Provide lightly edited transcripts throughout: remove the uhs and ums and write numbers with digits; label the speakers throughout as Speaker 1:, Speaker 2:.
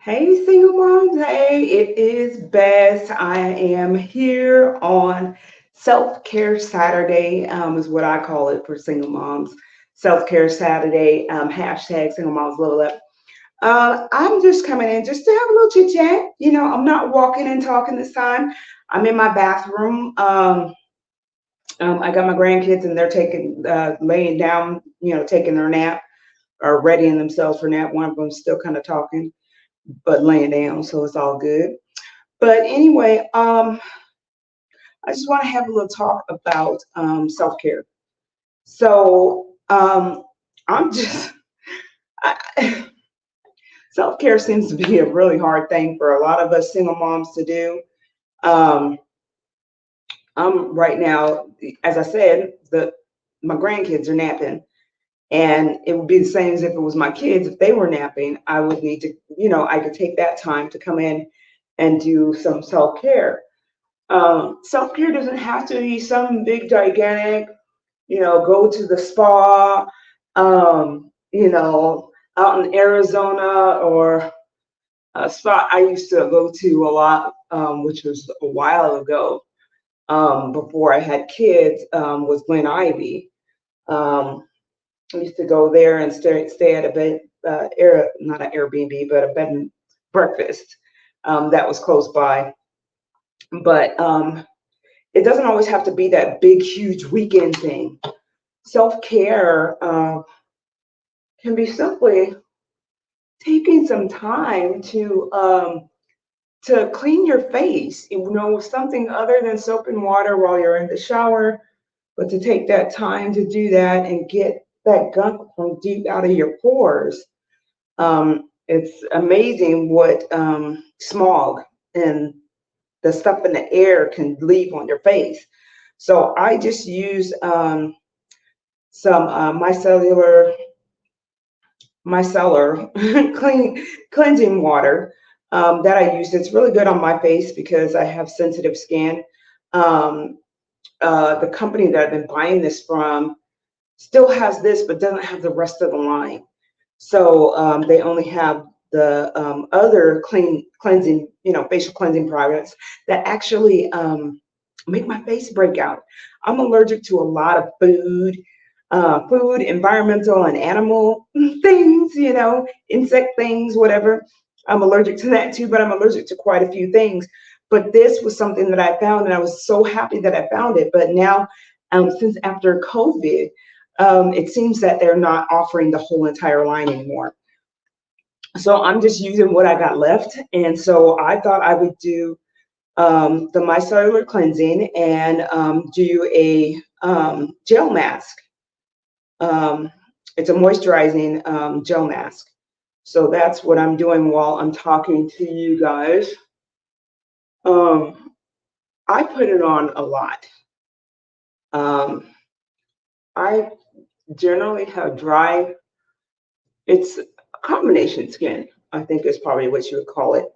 Speaker 1: Hey, single moms. Hey, it is Bess. I am here on Self Care Saturday, is what I call it for single moms. Self Care Saturday, hashtag single moms level up. I'm just coming in just to have a little chit chat. I'm not walking and talking this time. I'm in my bathroom. I got my grandkids and they're laying down, taking their nap or readying themselves for nap. One of them's still kind of talking but laying down, so it's all good. But anyway, I just want to have a little talk about self care. So I'm just self care seems to be a really hard thing for a lot of us single moms to do. Um, I'm right now, as I said, the my grandkids are napping. And it would be the same as if it was my kids. If they were napping, I would need to, I could take that time to come in and do some self care. Self care doesn't have to be some big, gigantic, go to the spa, out in Arizona or a spot I used to go to a lot, which was a while ago, before I had kids, was Glen Ivy. Um, I used to go there and stay at a bed, not an Airbnb, but a bed and breakfast that was close by. But it doesn't always have to be that big, huge weekend thing. Self care can be simply taking some time to clean your face. Something other than soap and water while you're in the shower, but to take that time to do that and get that gunk from deep out of your pores. It's amazing what smog and the stuff in the air can leave on your face. So I just use some micellar cleansing water that I use. It's really good on my face because I have sensitive skin. Um, the company that I've been buying this from still has this, but doesn't have the rest of the line. So they only have the other cleansing, facial cleansing products that actually make my face break out. I'm allergic to a lot of food, environmental, and animal things, insect things, whatever. I'm allergic to that too, but I'm allergic to quite a few things. But this was something that I found, and I was so happy that I found it. But now, since after COVID, it seems that they're not offering the whole entire line anymore. So I'm just using what I got left. And so I thought I would do the micellar cleansing and do a gel mask. Um, it's a moisturizing gel mask. So that's what I'm doing while I'm talking to you guys. Um, I put it on a lot. Um, I generally have dry, it's a combination skin, I think is probably what you would call it.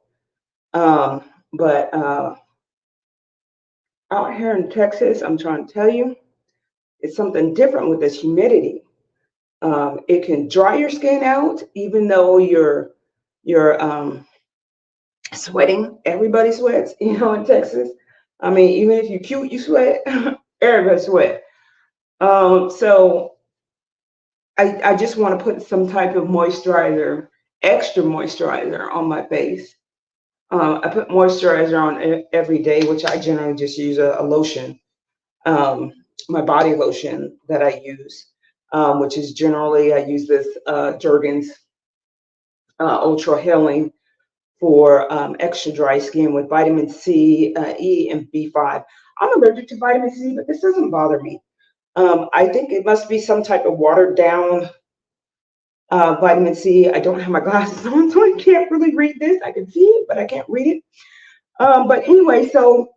Speaker 1: But out here in Texas, I'm trying to tell you, it's something different with this humidity. It can dry your skin out, even though you're sweating. Everybody sweats, in Texas. I mean, even if you're cute, you sweat. Everybody sweat. So I just want to put some type of moisturizer, extra moisturizer on my face. I put moisturizer on every day, which I generally just use a lotion, um, my body lotion that I use, which is generally I use this Jergens Ultra Healing for extra dry skin with vitamin C, E, and B5. I'm allergic to vitamin C, but this doesn't bother me. I think it must be some type of watered down vitamin C. I don't have my glasses on, so I can't really read this. I can see it, but I can't read it. But anyway, so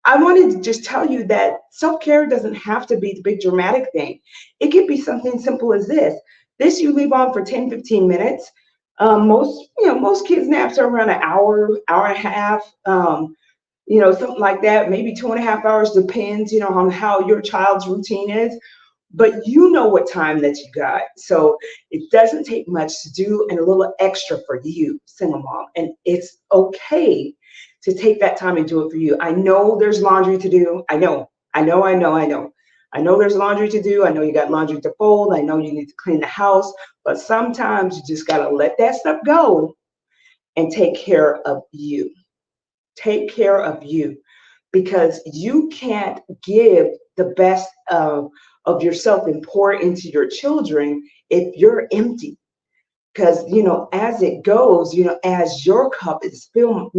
Speaker 1: I wanted to just tell you that self care doesn't have to be the big dramatic thing. It could be something simple as this. This you leave on for 10, 15 minutes. Most kids naps are around an hour, hour and a half, something like that. Maybe 2.5 hours depends, on how your child's routine is. but you know what time that you got. So it doesn't take much to do and a little extra for you, single mom. And it's okay to take that time and do it for you. I know there's laundry to do. I know there's laundry to do. I know you got laundry to fold. I know you need to clean the house. But sometimes you just got to let that stuff go and take care of you. Take care of you, because you can't give the best of yourself and pour into your children if you're empty. Because, as it goes, as your cup is filled,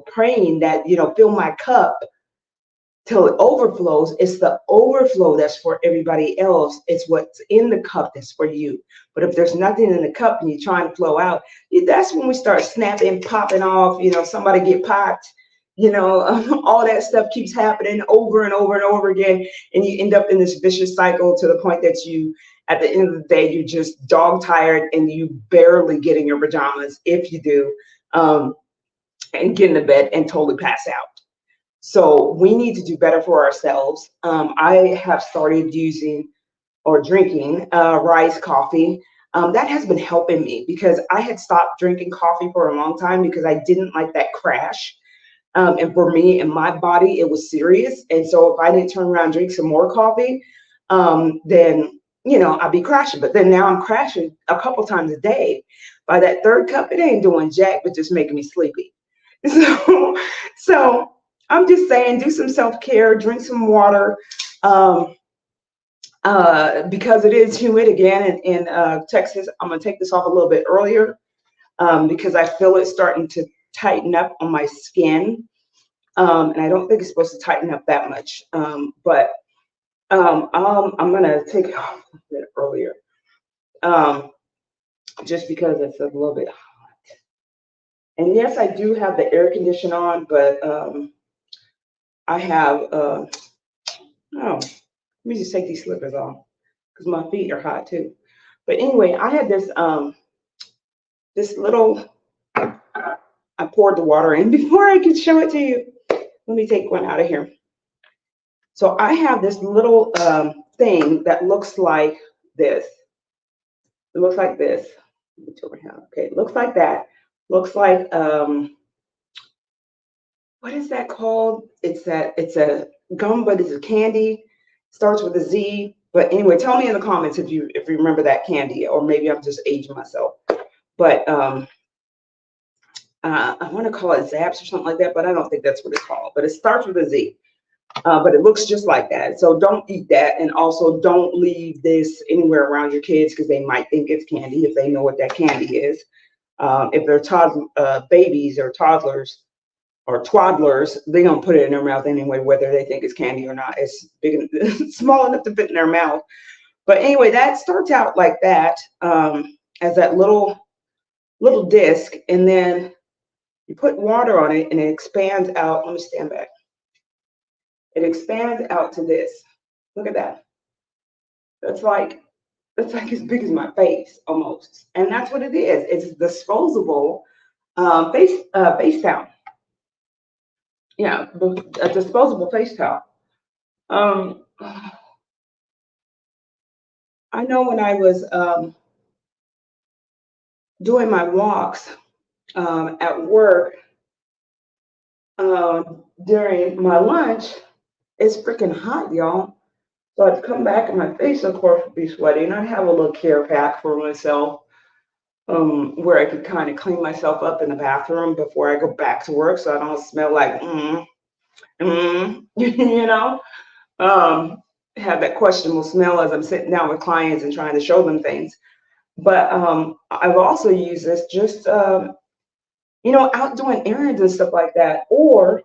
Speaker 1: praying that, fill my cup till it overflows. It's the overflow that's for everybody else. It's what's in the cup that's for you. But if there's nothing in the cup and you're trying to flow out, that's when we start snapping, popping off. Somebody get popped. All that stuff keeps happening over and over and over again, and you end up in this vicious cycle to the point that you, at the end of the day, you're just dog tired and you barely get in your pajamas, if you do, and get in the bed and totally pass out. So we need to do better for ourselves. I have started using or drinking rice coffee. That has been helping me, because I had stopped drinking coffee for a long time because I didn't like that crash. And for me and my body, it was serious. And so if I didn't turn around and drink some more coffee, then, I'd be crashing. But then now I'm crashing a couple times a day. By that third cup, it ain't doing jack, but just making me sleepy. So I'm just saying, do some self-care, drink some water, because it is humid again in Texas. I'm going to take this off a little bit earlier because I feel it starting to tighten up on my skin. And I don't think it's supposed to tighten up that much. But I'm going to take it off a bit earlier just because it's a little bit hot. And yes, I do have the air conditioner on, but I have, let me just take these slippers off because my feet are hot too. But anyway, I had this little, I poured the water in before I could show it to you. Let me take one out of here. So I have this little thing that looks like this. It looks like this. Okay, it looks like that. Looks like, what is that called? It's a gum, but it's a candy. Starts with a Z. But anyway, tell me in the comments if you remember that candy, or maybe I'm just aging myself. But I want to call it Zaps or something like that, but I don't think that's what it's called. But it starts with a Z. But it looks just like that. So don't eat that. And also don't leave this anywhere around your kids, because they might think it's candy if they know what that candy is. If they're babies or toddlers or twaddlers, they're going to put it in their mouth anyway, whether they think it's candy or not. It's big, small enough to fit in their mouth. But anyway, that starts out like that, as that little disc. And then you put water on it and it expands out. Let me stand back. It expands out to this. Look at that. That's like as big as my face almost. And that's what it is. It's disposable face towel. Yeah, a disposable face towel. I know when I was doing my walks at work during my lunch, it's freaking hot, y'all. So I'd come back and my face, of course, would be sweaty. And I'd have a little care pack for myself where I could kind of clean myself up in the bathroom before I go back to work, so I don't smell like, you know, have that questionable smell as I'm sitting down with clients and trying to show them things. But I've also used this just, out doing errands and stuff like that. Or,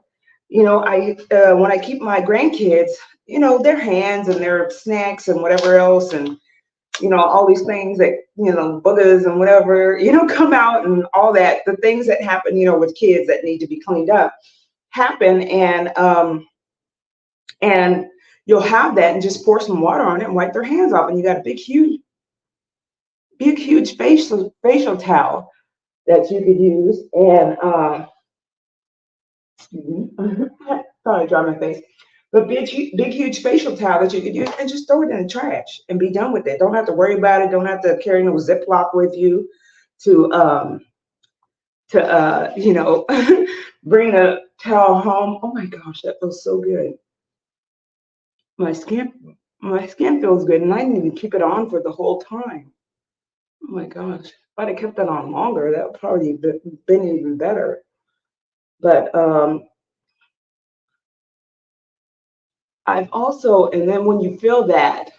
Speaker 1: I when I keep my grandkids, their hands and their snacks and whatever else, and all these things that boogers and whatever come out, and all that, the things that happen with kids that need to be cleaned up happen, and you'll have that and just pour some water on it and wipe their hands off, and you got a big huge facial towel that you could use. And sorry, I dropped my face. But big, huge facial towel that you could use and just throw it in the trash and be done with it. Don't have to worry about it. Don't have to carry no Ziploc with you to bring a towel home. Oh my gosh, that feels so good. My skin my skin feels good, and I didn't even keep it on for the whole time. Oh my gosh. If I'd have kept that on longer, that would probably been even better. But I've also, and then when you feel that,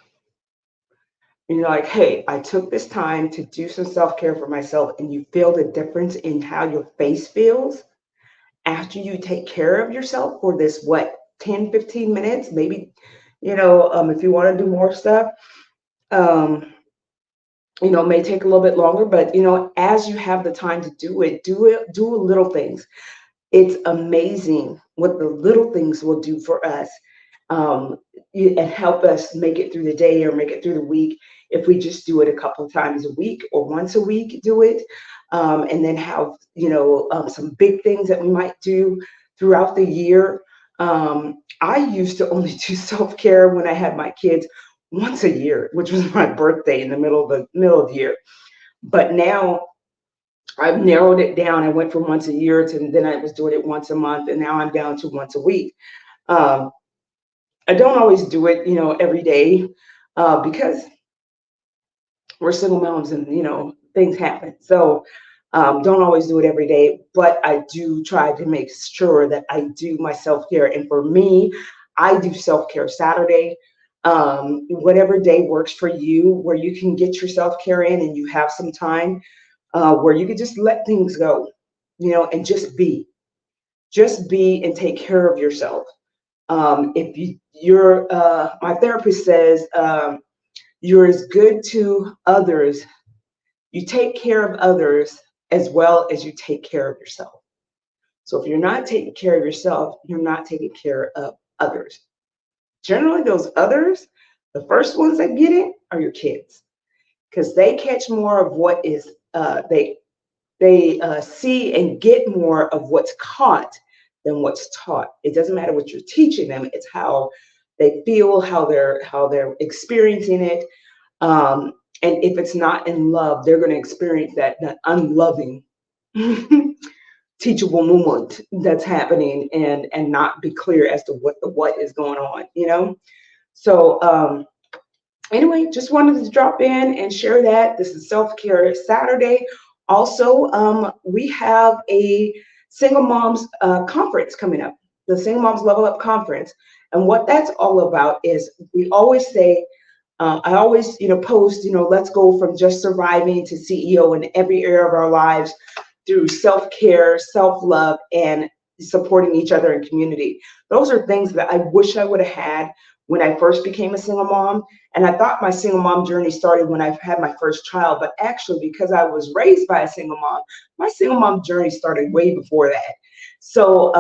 Speaker 1: and you're like, hey, I took this time to do some self care for myself, and you feel the difference in how your face feels after you take care of yourself for this, what, 10, 15 minutes, maybe, if you want to do more stuff, um, may take a little bit longer, but, as you have the time to do it, do little things. It's amazing what the little things will do for us, um, and help us make it through the day or make it through the week if we just do it a couple of times a week or once a week, do it. And then have, some big things that we might do throughout the year. I used to only do self-care when I had my kids once a year, which was my birthday in the middle of the year. But now I've narrowed it down. I went from once a year to then I was doing it once a month, and now I'm down to once a week. Um, I don't always do it, every day, because we're single moms and things happen. So don't always do it every day, but I do try to make sure that I do my self care. And for me, I do self care Saturday. Whatever day works for you, where you can get your self care in and you have some time, where you can just let things go, and just be and take care of yourself. If my therapist says, you're as good to others, you take care of others as well as you take care of yourself. So if you're not taking care of yourself, you're not taking care of others. Generally, those others, the first ones that get it are your kids, because they catch more of what is they see and get more of what's caught than what's taught. It doesn't matter what you're teaching them; it's how they feel, how they're experiencing it. Um, and if it's not in love, they're going to experience that unloving, teachable moment that's happening, and not be clear as to what is going on. So anyway, just wanted to drop in and share that. This is Self Care Saturday. Also, we have a Single Moms conference coming up, the Single Moms Level Up Conference. And what that's all about is we always say, I always, post, let's go from just surviving to CEO in every area of our lives through self-care, self-love, and supporting each other in community. Those are things that I wish I would have had when I first became a single mom. And I thought my single mom journey started when I had my first child, but actually, because I was raised by a single mom, my single mom journey started way before that. So,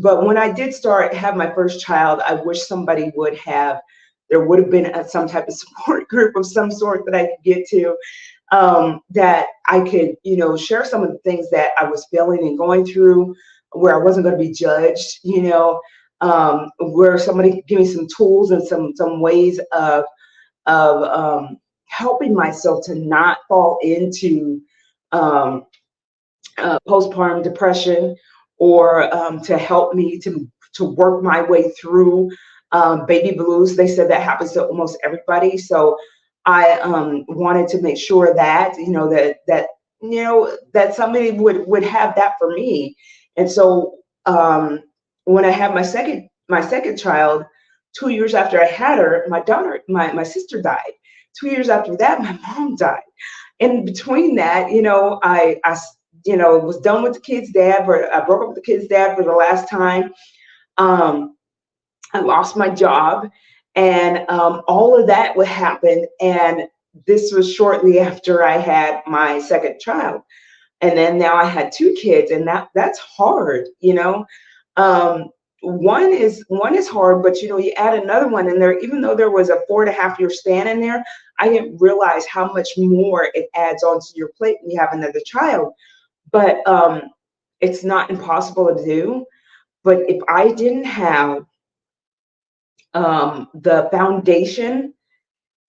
Speaker 1: but when I did have my first child, I wish somebody would have, there would have been some type of support group of some sort that I could get to, that I could, share some of the things that I was feeling and going through, where I wasn't going to be judged, where somebody could give me some tools and some ways of helping myself to not fall into um, postpartum depression, or to help me to work my way through baby blues. They said that happens to almost everybody. So I wanted to make sure that that somebody would have that for me. And so when I had my second child, 2 years after I had her, my sister died. 2 years after that, my mom died. In between that, I was done with the kid's dad, but I broke up with the kid's dad for the last time. Um, I lost my job, and all of that would happen. And this was shortly after I had my second child, and then now I had two kids, and that's hard. Um, one is hard, but you add another one in there. Even though there was a 4.5 year span in there, I didn't realize how much more it adds onto your plate when you have another child. But it's not impossible to do. But if I didn't have the foundation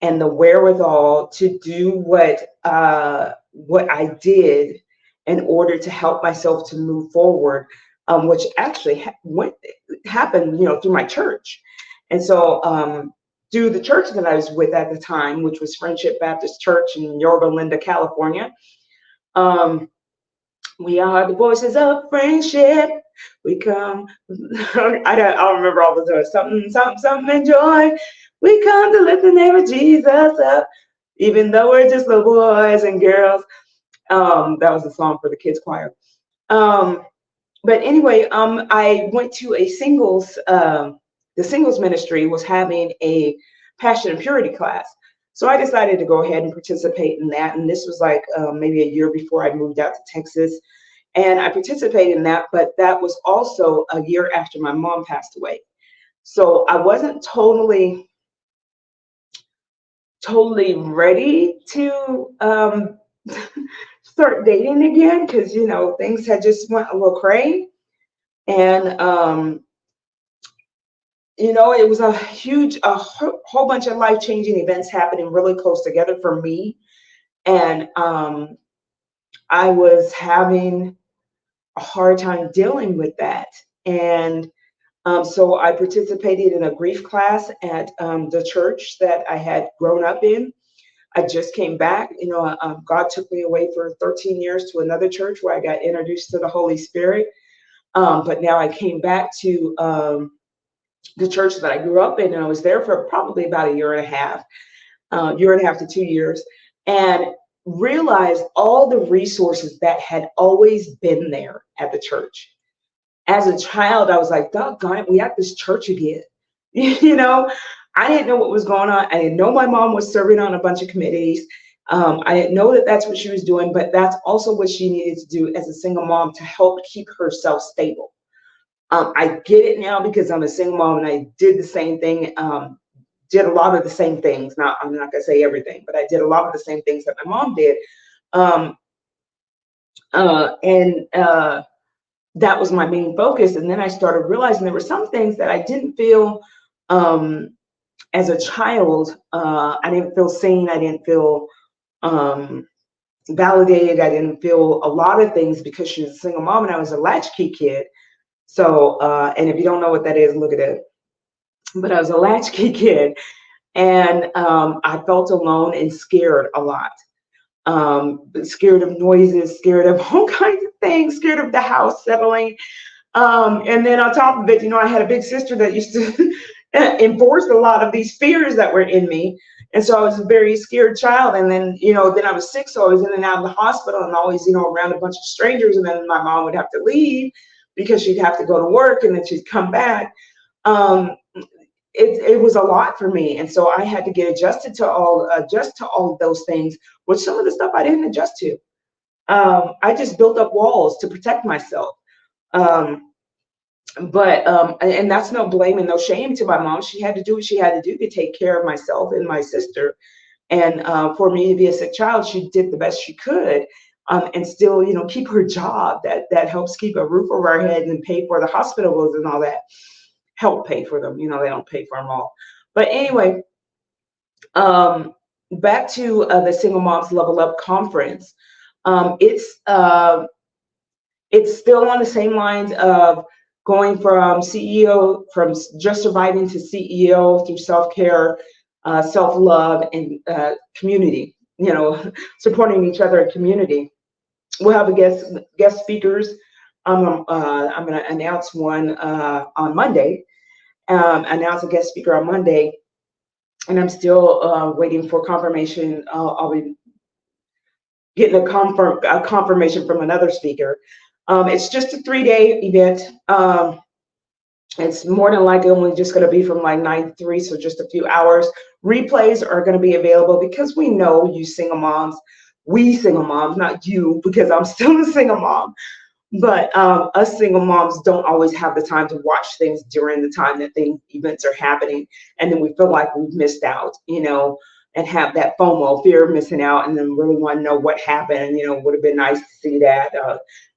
Speaker 1: and the wherewithal to do what I did in order to help myself to move forward, which actually happened, through my church. And so through the church that I was with at the time, which was Friendship Baptist Church in Yorba Linda, California, um, we are the voices of friendship. We come. I don't remember all the words. Something, something, something, and joy. We come to lift the name of Jesus up, even though we're just little boys and girls. That was a song for the kids choir. Um, but anyway, I went to a singles. The singles ministry was having a passion and purity class, so I decided to go ahead and participate in that. And this was like maybe a year before I moved out to Texas, and I participated in that. But that was also a year after my mom passed away, so I wasn't totally ready to start dating again, because things had just went a little crazy. And it was a whole bunch of life-changing events happening really close together for me. And I was having a hard time dealing with that. And so I participated in a grief class at the church that I had grown up in. I just came back. God took me away for 13 years to another church where I got introduced to the Holy Spirit. But now I came back to the church that I grew up in, and I was there for probably about a year and a half to 2 years, and realized all the resources that had always been there at the church. As a child, I was like, doggone it, we at this church again. I didn't know what was going on. I didn't know my mom was serving on a bunch of committees. I didn't know that that's what she was doing, but that's also what she needed to do as a single mom to help keep herself stable. I get it now because I'm a single mom and I did the same thing, did a lot of the same things. I'm not going to say everything, but I did a lot of the same things that my mom did. And that was my main focus. And then I started realizing there were some things that I didn't feel as a child. I didn't feel seen. I didn't feel validated. I didn't feel a lot of things because she was a single mom and I was a latchkey kid. So, and if you don't know what that is, look at it. But I was a latchkey kid, and I felt alone and scared a lot. Scared of noises, scared of all kinds of things, scared of the house settling. And then on top of it, I had a big sister that used to enforce a lot of these fears that were in me. And so I was a very scared child. And then, then I was sick, so I was in and out of the hospital and always, around a bunch of strangers. And then my mom would have to leave because she'd have to go to work and then she'd come back. It was a lot for me. And so I had to get adjust to all of those things, which some of the stuff I didn't adjust to. I just built up walls to protect myself. And that's no blame and no shame to my mom. She had to do what she had to do to take care of myself and my sister. And for me to be a sick child, she did the best she could. And still, keep her job that helps keep a roof over our head and pay for the hospital bills and all that. Help pay for them. They don't pay for them all. But anyway, back to the Single Moms Level Up Conference. It's still on the same lines of going from CEO, from just surviving to CEO through self-care, self-love, and community. Supporting each other in community. We'll have a guest speakers. I'm going to announce one on Monday. Announce a guest speaker on Monday, and I'm still waiting for confirmation. I'll be getting a confirmation from another speaker. It's just a 3-day event. It's more than likely only just going to be from like 9 to 3, so just a few hours. Replays are going to be available because we know you single moms, we single moms, not you, because I'm still a single mom. But us single moms don't always have the time to watch things during the time that events are happening. And then we feel like we've missed out, and have that FOMO, fear of missing out, and then really want to know what happened. Would have been nice to see that.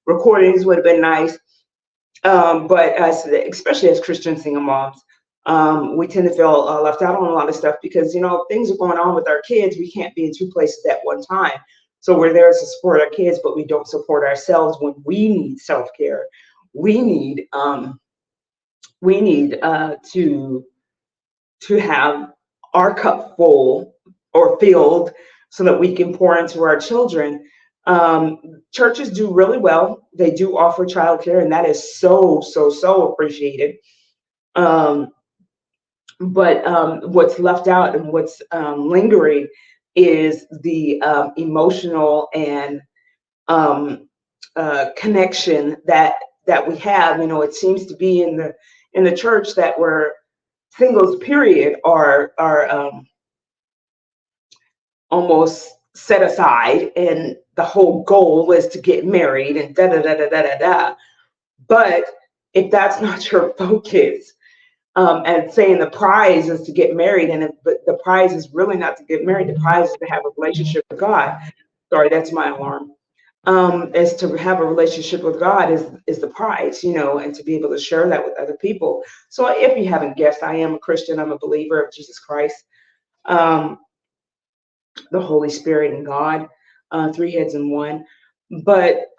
Speaker 1: Recordings would have been nice. But especially as Christian single moms, We tend to feel left out on a lot of stuff because, things are going on with our kids. We can't be in two places at one time. So we're there to support our kids, but we don't support ourselves when we need self-care. We need to have our cup full or filled so that we can pour into our children. Churches do really well. They do offer childcare, and that is so, so, so appreciated. Um, but what's left out and what's lingering is the emotional and connection that we have. It seems to be in the church that where singles period are almost set aside, and the whole goal is to get married and da da da da da da da. But if that's not your focus, and saying the prize is to get married, and if the prize is really not to get married, the prize is to have a relationship with God. Sorry, that's my alarm. Is to have a relationship with God is the prize, and to be able to share that with other people. So if you haven't guessed, I am a Christian. I'm a believer of Jesus Christ, um, the Holy Spirit, and God, three heads in one. But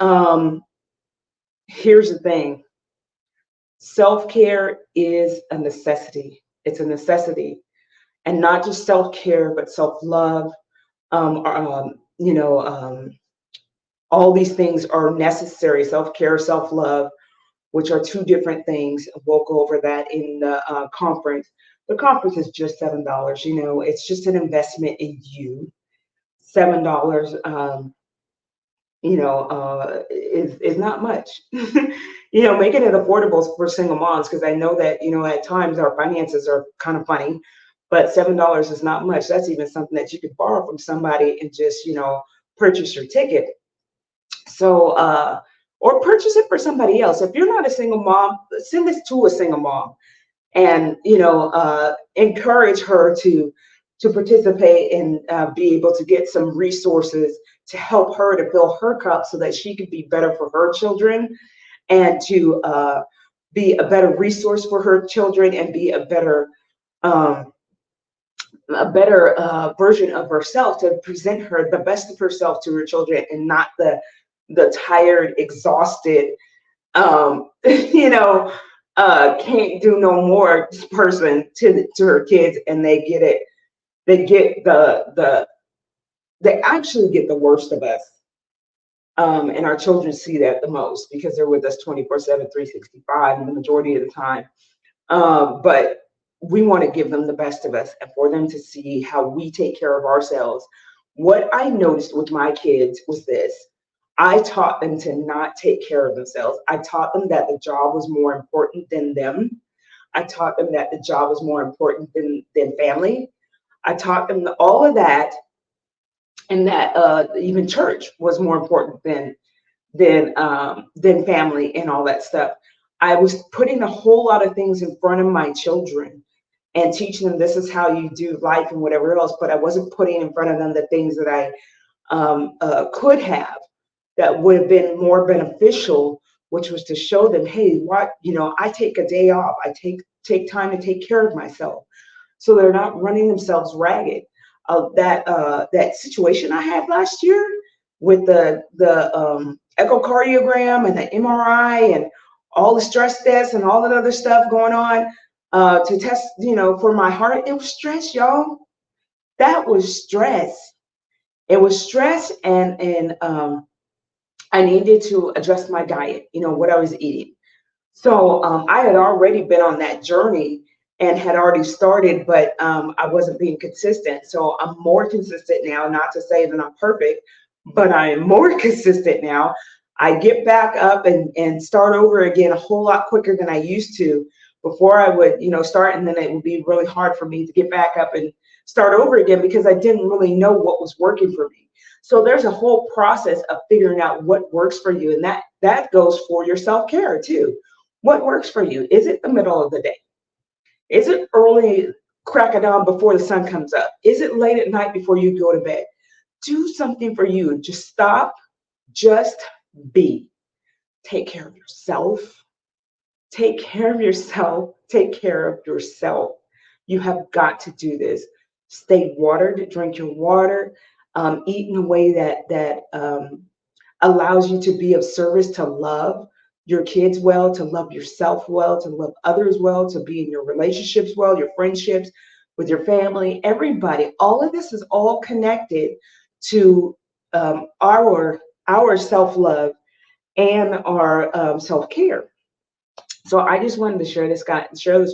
Speaker 1: here's the thing: self-care is a necessity. It's a necessity, and not just self-care, but self-love. You know, all these things are necessary. Self-care, self-love, which are two different things. We'll go over that in the conference. The conference is just $7. It's just an investment in you. $7. Is not much. Making it affordable for single moms, because I know that, at times our finances are kind of funny, but $7 is not much. That's even something that you could borrow from somebody and just, purchase your ticket. So, or purchase it for somebody else. If you're not a single mom, send this to a single mom, and encourage her to participate and be able to get some resources to help her to fill her cup so that she could be better for her children, and to be a better resource for her children, and be um, a better version of herself, to present her the best of herself to her children, and not the tired, exhausted, you know, can't do no more person to her kids, and they get it. They get they actually get the worst of us. And our children see that the most because they're with us 24/7, 365, and the majority of the time. But we want to give them the best of us, and for them to see how we take care of ourselves. What I noticed with my kids was this: I taught them to not take care of themselves. I taught them that the job was more important than them. I taught them that the job was more important than family. I taught them all of that, and that even church was more important than family and all that stuff. I was putting a whole lot of things in front of my children and teaching them this is how you do life and whatever else, but I wasn't putting in front of them the things that I could have that would have been more beneficial, which was to show them, hey, I take a day off. I take time to take care of myself, so they're not running themselves ragged. That situation I had last year with the echocardiogram and the MRI and all the stress tests and all that other stuff going on to test, for my heart, it was stress, y'all. That was stress. It was stress, and I needed to adjust my diet, what I was eating. So I had already been on that journey and had already started, but I wasn't being consistent. So I'm more consistent now, not to say that I'm perfect, but I am more consistent now. I get back up and start over again a whole lot quicker than I used to. Before I would, start, and then it would be really hard for me to get back up and start over again because I didn't really know what was working for me. So there's a whole process of figuring out what works for you, and that goes for your self-care too. What works for you? Is it the middle of the day? Is it early crack of dawn before the sun comes up? Is it late at night before you go to bed? Do something for you. Just stop, just be. Take care of yourself. Take care of yourself. Take care of yourself. You have got to do this. Stay watered. Drink your water. Eat in a way that allows you to be of service, to love your kids well, to love yourself well, to love others well, to be in your relationships well, your friendships with your family, everybody. All of this is all connected to our self love and our self care. So I just wanted to share this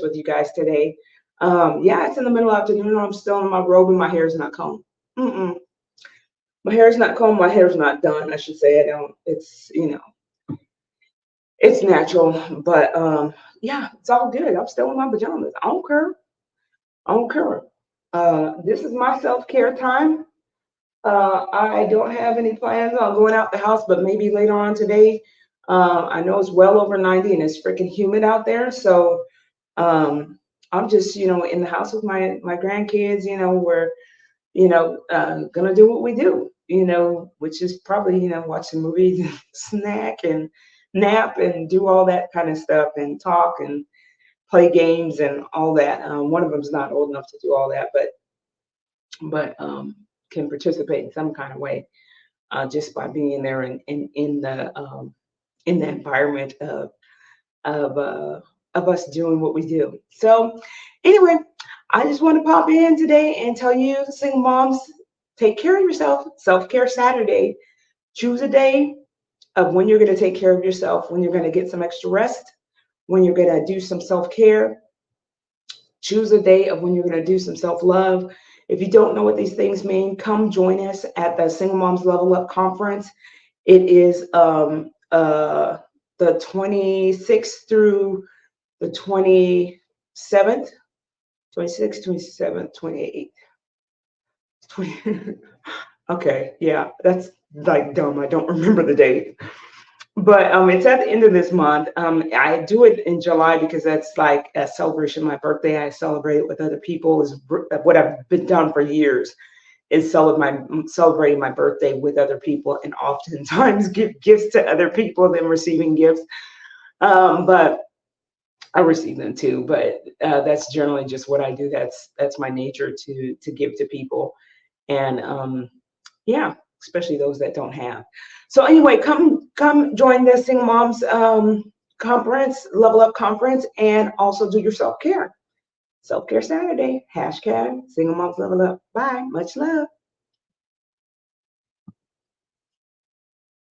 Speaker 1: with you guys today. Yeah, it's in the middle of the afternoon. I'm still in my robe and my hair is not combed. Mm-mm. My hair is not combed. My hair is not done. I should say I don't. It's it's natural, but yeah, it's all good. I'm still in my pajamas. I don't care. I don't care. This is my self care time. I don't have any plans on going out the house, but maybe later on today. I know it's well over 90 and it's freaking humid out there, so I'm just in the house with my grandkids. We're gonna do what we do. Which is probably watch some movies, and snack and nap and do all that kind of stuff and talk and play games and all that. One of them's not old enough to do all that, but can participate in some kind of way just by being there and in the environment of uh, of us doing what we do. So anyway, I just want to pop in today and tell you, single moms, take care of yourself. Self care Saturday. Choose a day of when you're going to take care of yourself, when you're going to get some extra rest, when you're going to do some self care. Choose a day of when you're going to do some self love. If you don't know what these things mean, come join us at the Single Moms Level Up Conference. It is the 26th through the 27th, 26th, 27th, 28th. 20, okay, yeah, that's like dumb. I don't remember the date. But it's at the end of this month. I do it in July because that's like a celebration of my birthday. I celebrate it with other people. Is what I've been done for years. Is celebrating my birthday with other people, and oftentimes give gifts to other people, then receiving gifts. But I receive them too. But that's generally just what I do. That's my nature to give to people, and yeah, especially those that don't have. So anyway, come join the Single Moms conference, Level Up conference, and also do your self care. Self care Saturday. Hashtag Single Moms Level Up. Bye. Much love.